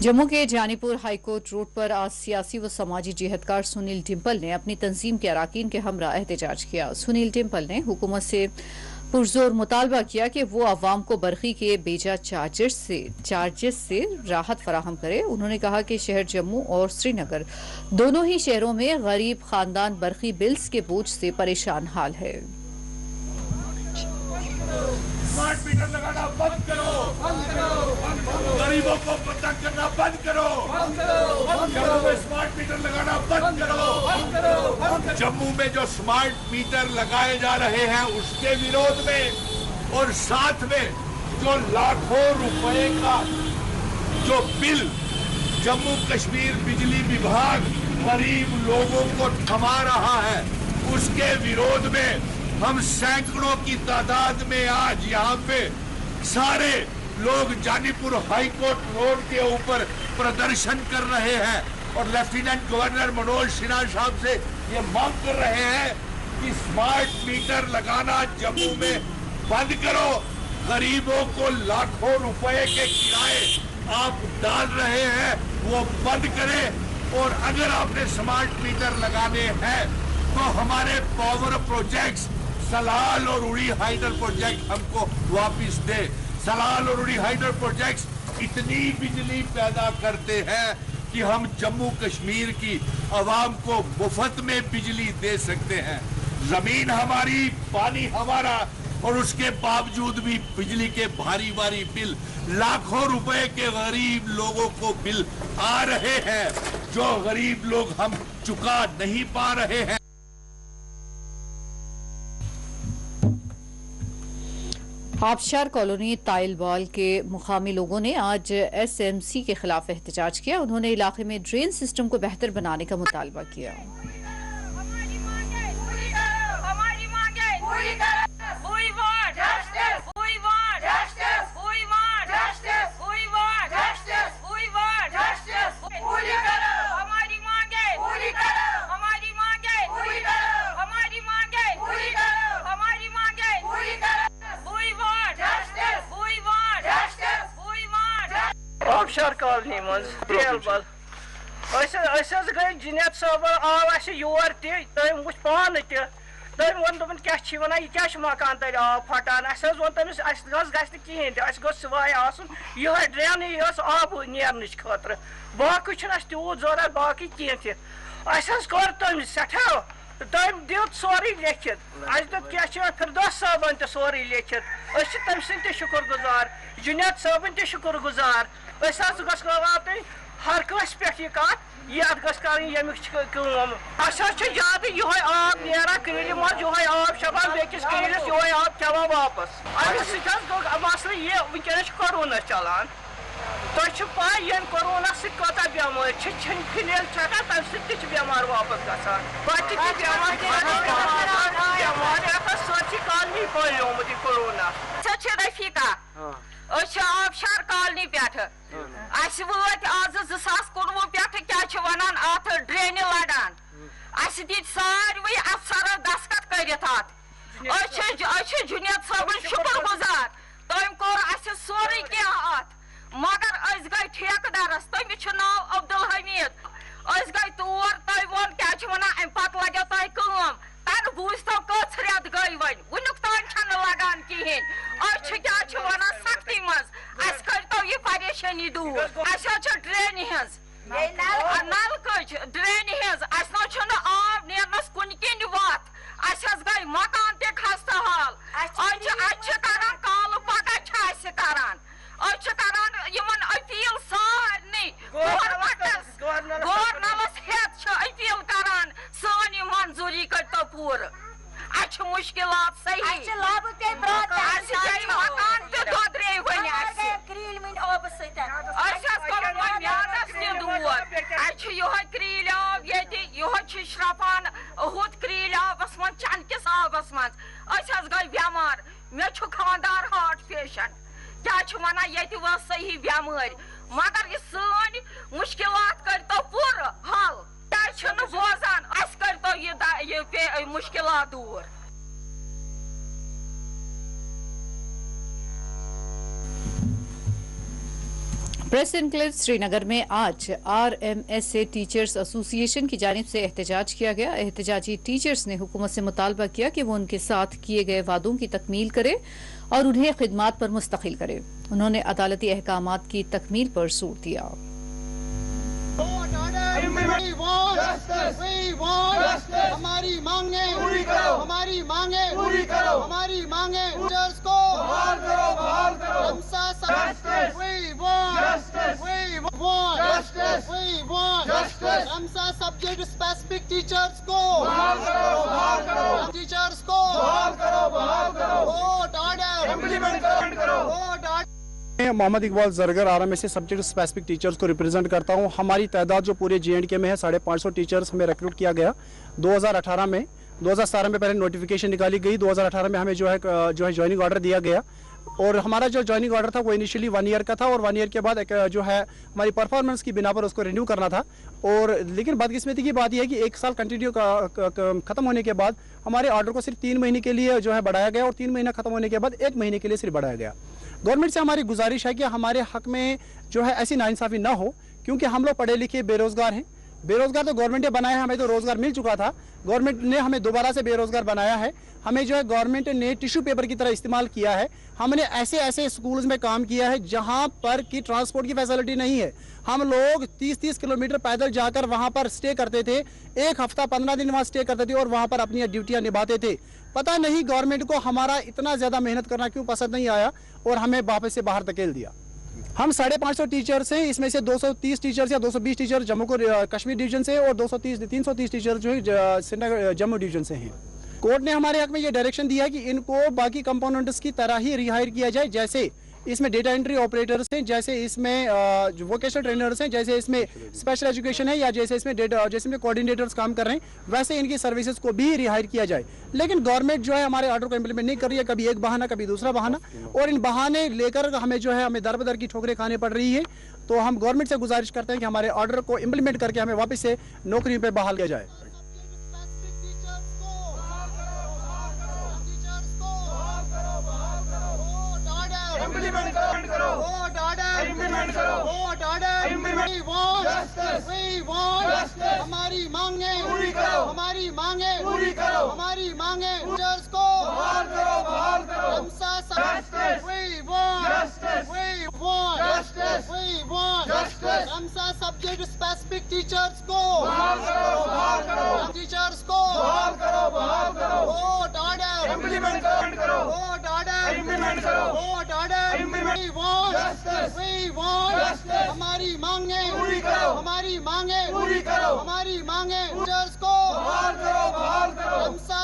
जम्मू के जानीपुर हाईकोर्ट रोड पर आज सियासी व समाजी जिहदकार सुनील डिम्पल ने अपनी तंजीम के अराकीन के हमरा एहतजाज किया। सुनील डिम्पल ने हुकूमत से पुरजोर मुतालबा किया कि वो अवाम को बरखी के बेजा चार्जेस से राहत फराहम करे। उन्होंने कहा कि शहर जम्मू और श्रीनगर दोनों ही शहरों में गरीब खानदान बरखी बिल्स के बोझ से परेशान हाल है। स्मार्ट मीटर लगाना बंद करो, गरीबों को तंग करना बंद करो, जम्मू में स्मार्ट मीटर लगाना बंद करो। जम्मू में जो स्मार्ट मीटर लगाए जा रहे हैं उसके विरोध में और साथ में जो लाखों रुपए का जो बिल जम्मू कश्मीर बिजली विभाग गरीब लोगों को थमा रहा है उसके विरोध में हम सैकड़ों की तादाद में आज यहाँ पे सारे लोग जानीपुर हाईकोर्ट रोड के ऊपर प्रदर्शन कर रहे हैं और लेफ्टिनेंट गवर्नर मनोज सिन्हा साहब से ये मांग कर रहे हैं कि स्मार्ट मीटर लगाना जम्मू में बंद करो। गरीबों को लाखों रुपए के किराए आप डाल रहे हैं वो बंद करें और अगर आपने स्मार्ट मीटर लगाने हैं तो हमारे पावर प्रोजेक्ट्स सलाल और उड़ी हाइडल प्रोजेक्ट हमको वापस दे। सलाल और उड़ी हाइडल प्रोजेक्ट्स इतनी बिजली पैदा करते हैं कि हम जम्मू कश्मीर की आवाम को मुफ्त में बिजली दे सकते हैं। जमीन हमारी, पानी हमारा और उसके बावजूद भी बिजली के भारी भारी बिल लाखों रुपए के गरीब लोगों को बिल आ रहे हैं जो गरीब लोग हम चुका नहीं पा रहे हैं। आबशार कॉलोनी ताइलवाल के मुकामी लोगों ने आज एसएमसी के खिलाफ एहतजाज किया। उन्होंने इलाके में ड्रेन सिस्टम को बेहतर बनाने का मुतालबा किया। गई जुनैद साहब आव योर तम वो पान तम वो क्या वन यह क्या मकान तक आब फटान वो तमिस गह सवाय यह ड्रेन आब नीरन खतर बाकी तूत जरूरत बाकी कह कोर तम सठा तम दित सोरे लिखित दुप क्या फिरदौस साहबन तो सोरे लिखित तम सद शुक्र गुजार जुनैद साहबन तो शुक्र गुजार वात हर कस पे कत याद गम ज्यादा यह आब नेरा कल मज यह आब शबान बेकिस कलिस यह आब चवान वापस अमे सो मसल यह वनस कोरोना चलान तुम पाई ये कोरोना सत्ता बेमार खिल छकान तम सत बेमार वापस गसान सोची कॉलनी फैलोमुत कोरोना रफीका आबशार कॉलनी पे वत आज 2019 पे क्या वनान अत ड्रेन लड़ान दित सारे अफसर दस्खत कर जुनैद साहब शुक्र गुजार तम कोर सोरे क्या मगर गई ठेकेदारस तमिस नाव अब्दुल हमीद गई तौर तुम वो क्या वन अम पे लगे तुम तन बूझ तो कच रेत गई वन वनुक तान लगान कहें क्या वन सख्ती मज करो यह परेशानी दूर ड्रेन हज नलक ड्रेन हज आब नेरनस कुन किन वत गई मकान ते खस्ता हाल करान काल पका करान अपील सारे गवर्नरस हेत अपील करान सान मंजूरी कर पूर मुश्किलात सही मकान तो दोदरे वन दूर क्रील आब ये श्रपान हुत क्रील आबस मन चनकिस आबस मज गई बेमार मे खानदार हार्ट पेशेंट क्या वन ये सही बेमार मगर यह सान मुश्किलात कर तो पूर हल क्या बोजान कर तो ये मुश्किलात दूर। प्रेस एनक्लेव श्रीनगर में आज RMSA टीचर्स एसोसिएशन की जानिब से एहतजाज किया गया। एहतजाजी टीचर्स ने हुकूमत से मुतालबा किया कि वो उनके साथ किए गए वादों की तकमील करे और उन्हें खिदमात पर मुस्तकिल करे। उन्होंने अदालती अहकामात की तकमील पर जोर दिया। हमारी मांगे पूरी करो, हमारी मांगे पूरी करो, हमारी मांगे टीचर्स को बहाल करो, बहाल करो। रमसा सब्जेक्ट स्पेसिफिक टीचर्स को बहाल करो, बहाल करो। टीचर्स को बहाल करो, बहाल करो। कोर्ट ऑर्डर इम्प्लीमेंट करो, कोर्ट ऑर्डर। मैं Mohammad Iqbal Zargar RMSA subject specific teachers को रिप्रेजेंट करता हूं। हमारी तादाद जो पूरे J&K में है 550 टीचर्स हमें रिक्रूट किया गया 2018 में। 2017 में पहले नोटिफिकेशन निकाली गई, 2018 में हमें जो है ज्वाइनिंग ऑर्डर दिया गया और हमारा जो ज्वाइनिंग ऑर्डर था वो इनिशियली 1 ईयर का था और 1 ईयर के बाद एक जो है हमारी परफॉर्मेंस की बिना पर उसको रिन्यू करना था। और लेकिन बदकिस्मती की बात यह है कि 1 साल कंटिन्यू खत्म होने के बाद हमारे ऑर्डर को सिर्फ 3 महीने के लिए जो है बढ़ाया गया और 3 महीना खत्म होने के बाद 1 महीने के लिए सिर्फ बढ़ाया गया। गवर्नमेंट से हमारी गुजारिश है कि हमारे हक में जो है ऐसी नाइंसाफ़ी ना हो, क्योंकि हम लोग पढ़े लिखे बेरोजगार हैं। बेरोजगार तो गवर्नमेंट ने बनाया है, हमें तो रोजगार मिल चुका था, गवर्नमेंट ने हमें दोबारा से बेरोजगार बनाया है। हमें जो है गवर्नमेंट ने टिश्यू पेपर की तरह इस्तेमाल किया है। हमने ऐसे ऐसे स्कूल्स में काम किया है जहां पर कि ट्रांसपोर्ट की फैसिलिटी नहीं है। हम लोग 30-30 किलोमीटर पैदल जाकर वहां पर स्टे करते थे, 1 हफ्ता 15 दिन वहां स्टे करते थे और वहां पर अपनी ड्यूटियां निभाते थे। पता नहीं गवर्नमेंट को हमारा इतना ज़्यादा मेहनत करना क्यों पसंद नहीं आया और हमें वापस से बाहर धकेल दिया। हम 550 टीचर्स हैं, इसमें से 230 टीचर्स या 220 टीचर जम्मू कश्मीर डिवीजन से और 330 टीचर जो है श्रीनगर जम्मू डिवीजन से हैं। कोर्ट ने हमारे हक में ये डायरेक्शन दिया है कि इनको बाकी कंपोनेंट्स की तरह ही रिहायर किया जाए, जैसे इसमें डेटा एंट्री ऑपरेटर्स हैं, जैसे इसमें वोकेशनल ट्रेनर्स हैं, जैसे इसमें स्पेशल एजुकेशन है या जैसे इसमें कोऑर्डिनेटर्स काम कर रहे हैं, वैसे इनकी सर्विसेज को भी रिहायर किया जाए। लेकिन गवर्नमेंट जो है हमारे ऑर्डर को इम्प्लीमेंट नहीं कर रही है, कभी एक बहाना कभी दूसरा बहाना, और इन बहाने लेकर हमें जो है हमें दर बदर की ठोकरें खाने पड़ रही है। तो हम गवर्नमेंट से गुजारिश करते हैं कि हमारे ऑर्डर को इम्प्लीमेंट करके हमें वापस से नौकरियों पर बहाल किया जाए। इम्प्लीमेंट करो, वोट ऑर्डर इम्प्लीमेंट करो, वोट ऑर्डर हमारी मांगे पूरी करो, हमारी मांगे पूरी करो, हमारी मांगे टीचर्स को बहाल करो, बहाल करो। रमसा सब्जेक्ट स्पेसिफिक टीचर्स को बहाल करो, बहाल करो। टीचर्स को बहाल करो, बहाल करो। वोट ऑर्डर इम्प्लीमेंट करो, वोट ऑर्डर इम्प्लीमेंट करो, वोट ऑर्डर इम्प्लीमेंट। हमारी मांगे पूरी करो, हमारी मांगे पूरी करो, हमारी मांगे टीचर्स को बहाल करो, बहाल करो। रमसा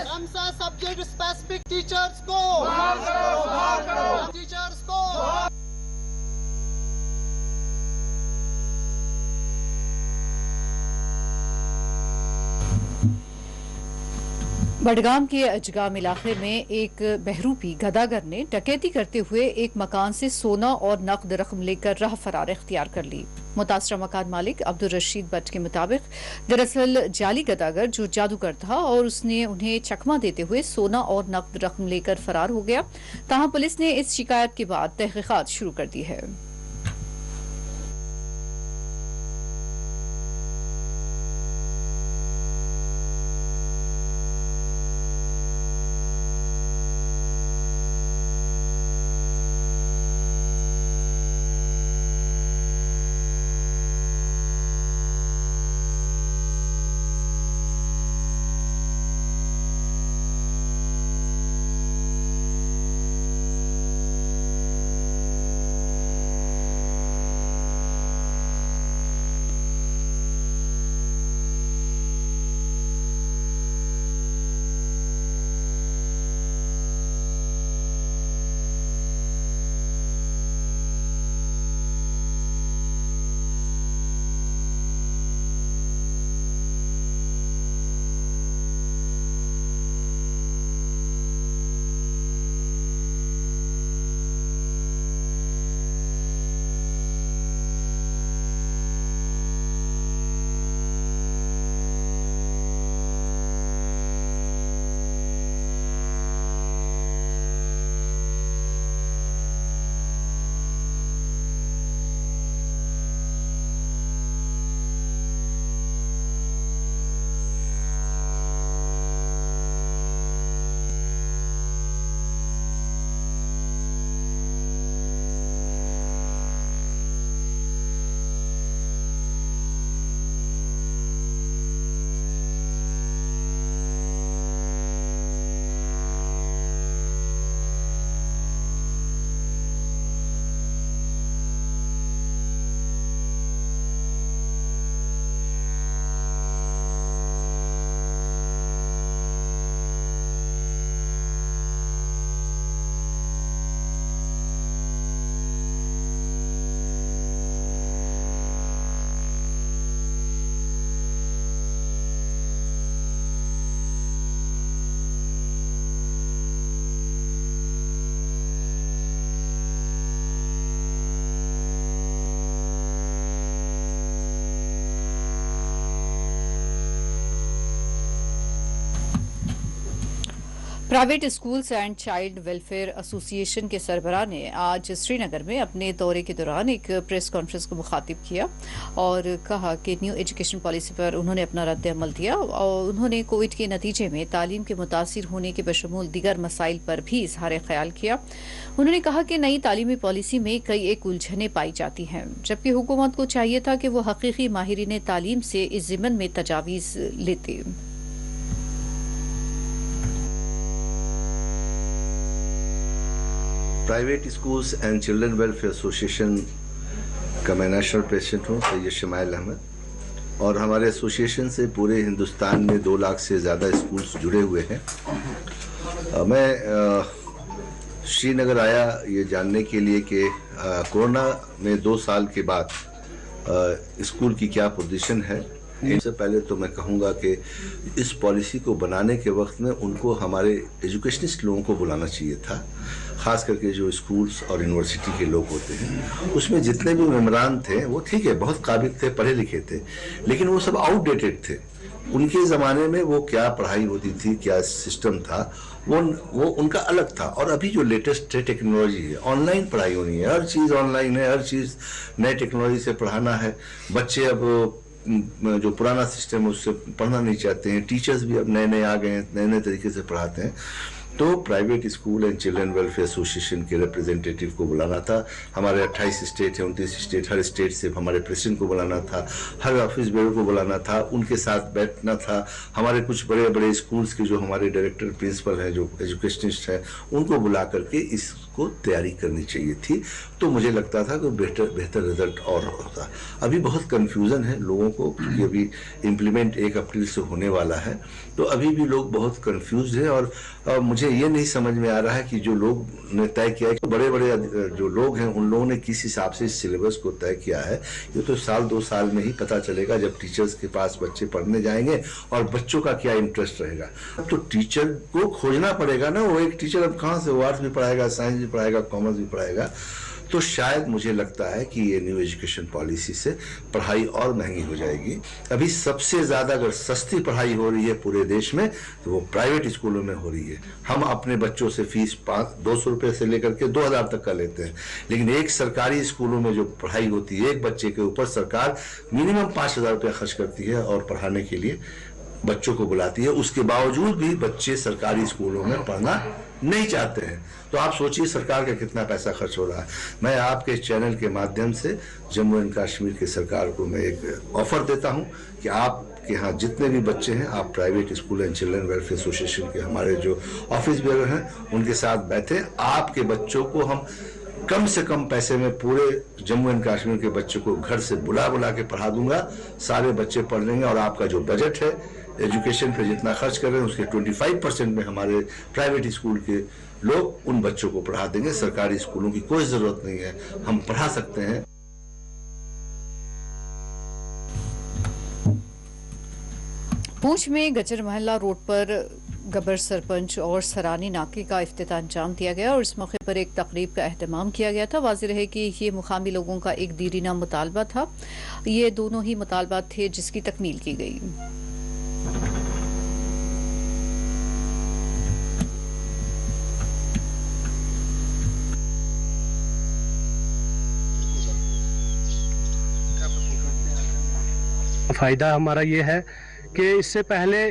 रमसा सब्जेक्ट स्पेसिफिक टीचर्स को बहाल करो, बहाल करो। टीचर्स को बडगाम के अजगाम इलाके में एक बहरूपी गदागर ने डकैती करते हुए एक मकान से सोना और नकद रकम लेकर राह फरार इख्तियार कर ली। मुतासरा मकान मालिक अब्दुल रशीद भट्ट के मुताबिक दरअसल जाली गदागर जो जादूगर था और उसने उन्हें चकमा देते हुए सोना और नकद रकम लेकर फरार हो गया। ताहम पुलिस ने इस शिकायत के बाद तहकीकात शुरू कर दी है। Private schools and child welfare association के सरबराह ने आज श्रीनगर में अपने दौरे के दौरान एक प्रेस कॉन्फ्रेंस को मुखातिब किया और कहा कि न्यू एजुकेशन पॉलिसी पर उन्होंने अपना रद्द-ए-अमल दिया और उन्होंने कोविड के नतीजे में तालीम के मुतासिर होने के बशमूल दीगर मसाइल पर भी इजहार ख्याल किया। उन्होंने कहा कि नई तालीमी पॉलिसी में कई एक उलझनें पाई जाती हैं, जबकि हुकूमत को चाहिए था कि वो हकीकी माहिरीन तालीम से इस ज़िम्मन में तजावीज़ लेते। Private schools and children welfare association का मैं नेशनल प्रेसिडेंट हूँ, सैयद शमाइल अहमद, और हमारे एसोसिएशन से पूरे हिंदुस्तान में 2 लाख से ज़्यादा स्कूल्स जुड़े हुए हैं। मैं श्रीनगर आया ये जानने के लिए कि कोरोना में 2 साल के बाद स्कूल की क्या पोजीशन है। इससे पहले तो मैं कहूँगा कि इस पॉलिसी को बनाने के वक्त में उनको हमारे एजुकेशनिस्ट लोगों को बुलाना चाहिए था, ख़ास करके जो स्कूल्स और यूनिवर्सिटी के लोग होते हैं। उसमें जितने भी मेम्बरान थे वो ठीक है, बहुत काबिल थे, पढ़े लिखे थे, लेकिन वो सब आउटडेटेड थे। उनके ज़माने में वो क्या पढ़ाई होती थी, क्या सिस्टम था, वो उनका अलग था। और अभी जो लेटेस्ट टेक्नोलॉजी है, ऑनलाइन पढ़ाई होनी है, हर चीज़ ऑनलाइन है, हर चीज़ नए टेक्नोलॉजी से पढ़ाना है। बच्चे अब जो पुराना सिस्टम है उससे पढ़ना नहीं चाहते हैं। टीचर्स भी अब नए नए आ गए हैं, नए नए तरीके से पढ़ाते हैं। तो private school and children welfare association के रिप्रेजेंटेटिव को बुलाना था। हमारे 28 स्टेट है, 29 स्टेट, हर स्टेट से हमारे प्रेसिडेंट को बुलाना था, हर ऑफिस बेयर को बुलाना था, उनके साथ बैठना था। हमारे कुछ बड़े बड़े स्कूल्स के जो हमारे डायरेक्टर प्रिंसिपल हैं, जो एजुकेशनिस्ट हैं, उनको बुला करके इसको तैयारी करनी चाहिए थी। तो मुझे लगता था कि बेहतर रिजल्ट और होता। अभी बहुत कन्फ्यूज़न है लोगों को, क्योंकि अभी इम्प्लीमेंट 1 अप्रैल से होने वाला है, तो अभी भी लोग बहुत कन्फ्यूज हैं। और मुझे ये नहीं समझ में आ रहा है कि जो लोग ने तय किया है, कि बड़े बड़े जो लोग हैं उन लोगों ने किस हिसाब से इस सिलेबस को तय किया है। ये तो साल 2 साल में ही पता चलेगा, जब टीचर्स के पास बच्चे पढ़ने जाएंगे और बच्चों का क्या इंटरेस्ट रहेगा। अब तो टीचर को खोजना पड़ेगा ना, वो एक टीचर अब कहाँ से, वो आर्ट्स भी पढ़ाएगा, साइंस भी पढ़ाएगा, कॉमर्स भी पढ़ाएगा। तो शायद मुझे लगता है कि ये न्यू एजुकेशन पॉलिसी से पढ़ाई और महंगी हो जाएगी। अभी सबसे ज़्यादा अगर सस्ती पढ़ाई हो रही है पूरे देश में तो वो प्राइवेट स्कूलों में हो रही है। हम अपने बच्चों से फीस 200 रुपये से लेकर के 2000 तक का लेते हैं, लेकिन एक सरकारी स्कूलों में जो पढ़ाई होती है, एक बच्चे के ऊपर सरकार मिनिमम 5000 रुपया खर्च करती है और पढ़ाने के लिए बच्चों को बुलाती है। उसके बावजूद भी बच्चे सरकारी स्कूलों में पढ़ना नहीं चाहते हैं। तो आप सोचिए सरकार का कितना पैसा खर्च हो रहा है। मैं आपके चैनल के माध्यम से जम्मू एंड कश्मीर की सरकार को मैं एक ऑफर देता हूं कि आपके यहाँ जितने भी बच्चे हैं, आप private school and children welfare association के हमारे जो ऑफिस बेयर हैं उनके साथ बैठे। आपके बच्चों को हम कम से कम पैसे में पूरे जम्मू एंड कश्मीर के बच्चों को घर से बुला के पढ़ा दूंगा। सारे बच्चे पढ़ लेंगे और आपका जो बजट है एजुकेशन पे जितना खर्च कर रहे हैं उसके 25% में हमारे प्राइवेट स्कूल के लोग उन बच्चों को पढ़ा देंगे। सरकारी स्कूलों की कोई जरूरत नहीं है, हम पढ़ा सकते हैं। पूंछ में गजर महल्ला रोड पर गब्बर सरपंच और सरानी नाके का इफ्तिताह अंजाम दिया गया और इस मौके पर एक तकरीब का एहतमाम किया गया था। वाज़ेह रहे कि ये मुकामी लोगों का एक दीरीना मुतालबा था। ये दोनों ही मुतालबात थे जिसकी तकमील की गई। फ़ायदा हमारा ये है कि इससे पहले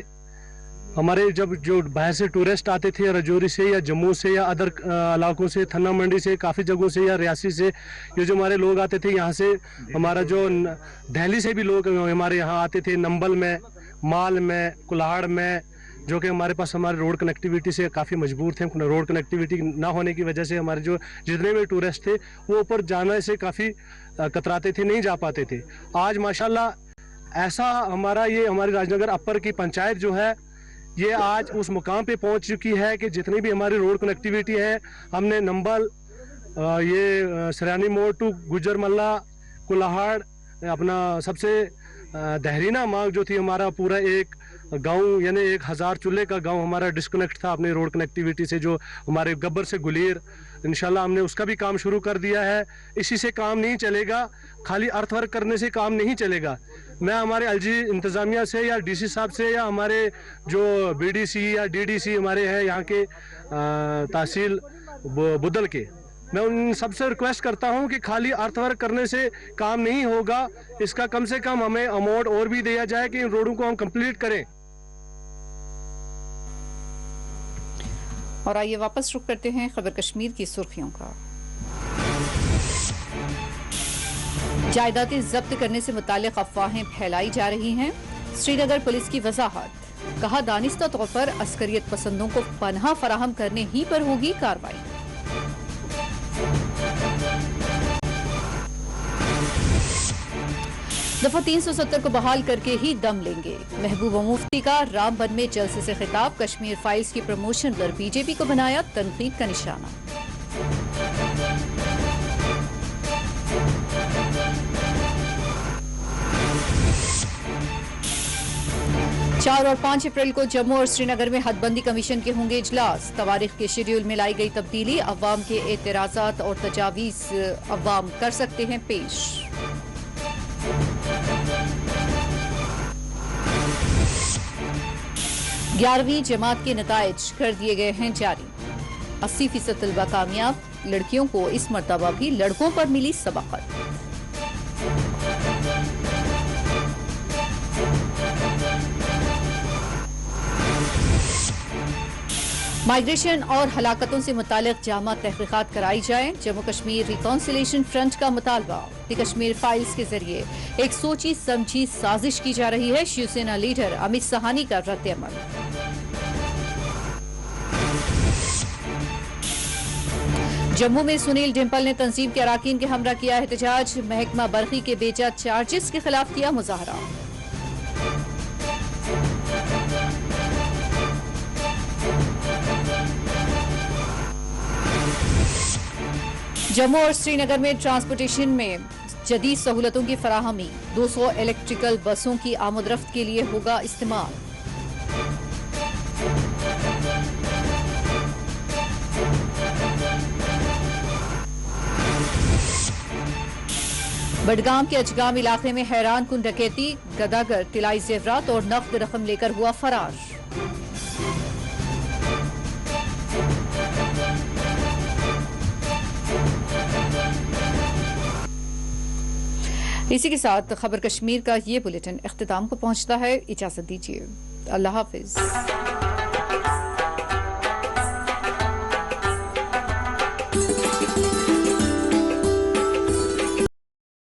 हमारे जब जो बाहर से टूरिस्ट आते थे राजौरी से या जम्मू से या अदर इलाकों से, थन्ना मंडी से, काफ़ी जगहों से या रियासी से, ये जो हमारे लोग आते थे यहाँ से, हमारा जो दिल्ली से भी लोग हमारे यहाँ आते थे, नंबल में, माल में, कुल्हाड़ में, जो कि हमारे पास हमारे रोड कनेक्टिविटी से काफ़ी मजबूर थे। रोड कनेक्टिविटी ना होने की वजह से हमारे जो जितने भी टूरिस्ट थे वो ऊपर जाने से काफ़ी कतराते थे, नहीं जा पाते थे। आज माशाल्लाह ऐसा हमारा ये हमारी राजनगर अपर की पंचायत जो है ये आज उस मुकाम पे पहुंच चुकी है कि जितनी भी हमारी रोड कनेक्टिविटी है, हमने नंबल, ये सरानी मोड़ टू गुजर मल्ला, कुल्हाड़, अपना सबसे दहरीना मार्ग जो थी हमारा पूरा एक गांव यानी 1000 चूल्हे का गांव हमारा डिस्कनेक्ट था अपनी रोड कनेक्टिविटी से, जो हमारे गब्बर से गुलेर, इंशाल्लाह हमने उसका भी काम शुरू कर दिया है। इसी से काम नहीं चलेगा, खाली अर्थ वर्क करने से काम नहीं चलेगा। मैं हमारे एलजी इंतज़ामिया से या डीसी साहब से या हमारे जो बीडीसी या डीडीसी हमारे हैं यहाँ के तहसील बुदल के, मैं उन सबसे रिक्वेस्ट करता हूँ कि खाली अर्थ वर्क करने से काम नहीं होगा, इसका कम से कम हमें अमाउंट और भी दिया जाए कि इन रोडों को हम कंप्लीट करें। और आइए वापस रुख करते हैं खबर कश्मीर की सुर्खियों का। जायदादें जब्त करने से मुताल्लिक अफवाहें फैलाई जा रही हैं। श्रीनगर पुलिस की वजाहत, कहा दानिस्ता तौर पर अस्करियत पसंदों को पनाह फराहम करने ही पर होगी कार्रवाई। दफा 370 को बहाल करके ही दम लेंगे। महबूबा मुफ्ती का रामबन में जलसे से खिताब, कश्मीर फाइल्स की प्रमोशन पर बीजेपी को बनाया तनकीद का निशाना। 4 और 5 अप्रैल को जम्मू और श्रीनगर में हदबंदी कमीशन के होंगे इजलास। तवारीख के शेड्यूल में लाई गई तब्दीली, अवाम के एतराजात और तजावीज अवाम कर सकते हैं पेश। 11वीं जमात के नताइज कर दिए गए हैं जारी। 80% तलबा कामयाब। लड़कियों को इस मर्तबा भी लड़कों पर मिली सबकत। माइग्रेशन और हलाकतों से मुतालिक जामा तहकीकात कराई जाए। जम्मू कश्मीर रिकॉन्सिलेशन फ्रंट का मुतालबा कि कश्मीर फाइल्स के जरिए एक सोची समझी साजिश की जा रही है। शिवसेना लीडर अमित साहनी का रद्द-ए-अमल। जम्मू में सुनील डिम्पल ने तंजीम के अराकीन के हमरा किया एहतजाज। महकमा बरकी के बेजा चार्जेस के खिलाफ किया मुजाहरा। जम्मू और श्रीनगर में ट्रांसपोर्टेशन में जदीद सहूलतों की फराहमी। 200 इलेक्ट्रिकल बसों की आमदरफ्त के लिए होगा इस्तेमाल। बडगाम के अजगाम इलाके में हैरान कुन डकैती। गदागर तिलाई जेवरात और नकद रकम लेकर हुआ फरार। इसी के साथ खबर कश्मीर का ये बुलेटिन इख्तिताम को पहुंचता है। इजाजत दीजिए। अल्लाह हाफिज।